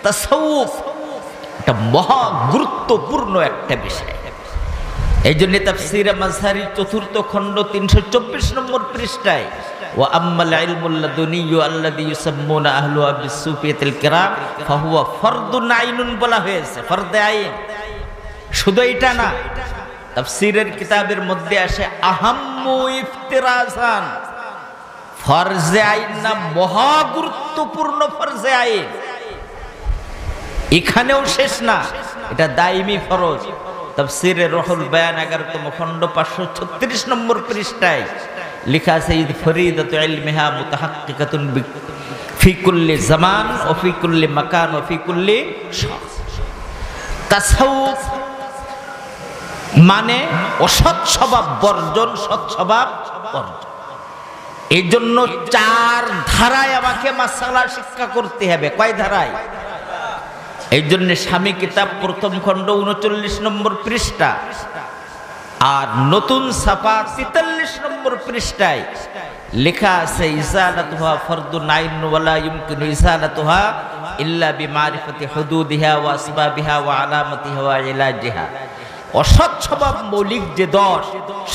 তাসাউফ এটা মহা গুরুত্বপূর্ণ একটা বিষয়। এই জন্য তাফসীরে মাযহারি ৪র্থ খণ্ড ৩২৪ নম্বর পৃষ্ঠায় ওয়া আম্মাল ইলমুল লাদুনিয়্যু আল্লাযী ইউসাম্মুনা আহলুহা বিসসুফিয়াতিল কিরাম ফাহুয়া ফরদুন আইনুন বলা হয়েছে, ফরদে আইন। শুধু এটা না, তাফসীরের কিতাবের মধ্যে আসে আহাম্মু ইফতিরাজান, ফরজে আইন না মহা গুরুত্বপূর্ণ ফরজে আইন। এখানেও শেষ না, এটা দাইমি ফরজ। তাফসীরে রুহুল বায়ান 11তম খণ্ড 536 নম্বর পৃষ্ঠায় লেখা আছে ইদ ফরিদাতু ইলমিহা মুতাহাক্কিকাতুন ফি কুল্লি জামান ও ফি কুল্লি মাকান ও ফি কুল্লি শাখস। তাসাউফ মানে অসৎ স্বভাব বর্জন, সৎ স্বভাব অর্জন। এই জন্য 4 ধারায় আমাকে মাসআলা শিক্ষা করতে হবে। কয় ধারায়? এই জন্য স্বামী কিতাব 1ম খণ্ড 39 নম্বর পৃষ্ঠা আর নতুন ছাপা 43 নম্বর পৃষ্ঠায় লেখা আছে ইসালাতুহা ফরদুন আইন ওয়ালা ইমকিনু ইসালাতুহা ইল্লা বিমারিফাতি হুদুদিহা ওয়া আসবাবিহা ওয়া আলামাতিহা ওয়া ইলাজিহা। অসৎ স্বভাব মৌলিক যে দোষ,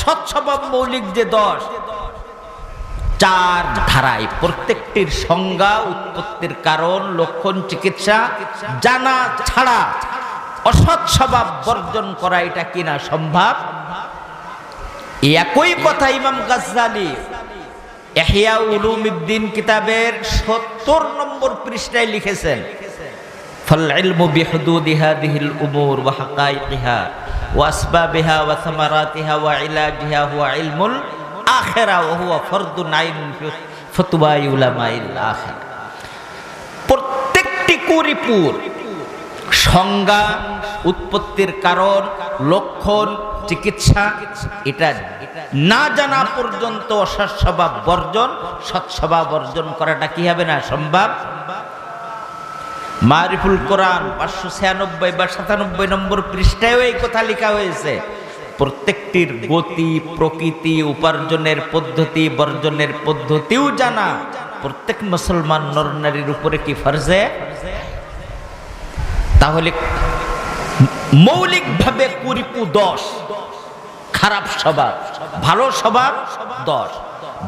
সৎ স্বভাব মৌলিক যে দোষ, 4 ধারায় প্রত্যেকটির সংজ্ঞা, উৎপত্তির কারণ, লক্ষণ, চিকিৎসা জানা ছাড়া অসৎ স্বভাব বর্জন করা এটা কিনা সম্ভব। একই কথা ইমাম গাজ্জালী ইহয়া উলুমিদ্দিন কিতাবের 70 নম্বর পৃষ্ঠায় লিখেছেন, ফাল ইলমু বিহুদুদি হাদিহিল উমুর ওয়া হাকাইকিহা ওয়া আসবাবিহা ওয়া সামারাতিহা ওয়া ইলাজিহা হুয়া ইলমুল আখিরা ওয়া হুয়া ফরদুন আইনুন ফি ফতওয়াই উলামাইল আখিরা। প্রত্যেকটি কুরিপুর সংজ্ঞা, উৎপত্তির কারণ, লক্ষণ, চিকিৎসা এটা না জানা পর্যন্ত অসৎ স্বভাব বর্জন, সৎ স্বভাব অর্জন করাটা কি হবে না সম্ভব। মারিফুল কোরআন 596 বা 97 নম্বর পৃষ্ঠায় এই কথা লেখা হয়েছে। প্রত্যেকটির গতি, প্রকৃতি, উপার্জনের পদ্ধতি, বর্জনের পদ্ধতিও জানা প্রত্যেক মুসলমান নরনারীর উপরে কি ফরজে। তাহলে মৌলিকভাবে কুরিপু 10, খারাপ স্বভাব, ভালো স্বভাব 10।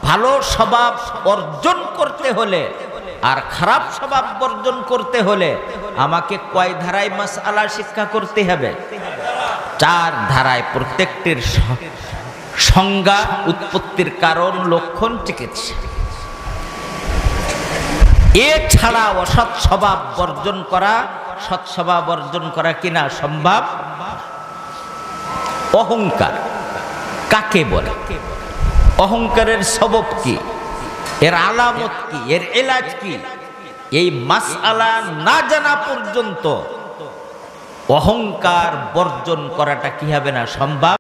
ভালো স্বভাব অর্জন করতে হলে আর খারাপ স্বভাব বর্জন করতে হলে আমাকে কয় ধারায় মাসআলা শিক্ষা করতে হবে? 4 ধারায়, প্রত্যেকটির সংজ্ঞা, উৎপত্তির কারণ, লক্ষণ, চিকিৎসা। এছাড়া অসৎ স্বভাব বর্জন করা, সৎ স্বভাব অর্জন করা কিনা সম্ভব। অহংকার কাকে বলে? অহংকারের সবব কি? এর আলামত কি? এর এলাজ কি? এই মাসআলা না জানা পর্যন্ত অহংকার বর্জন করাটা কি হবে না সম্ভব।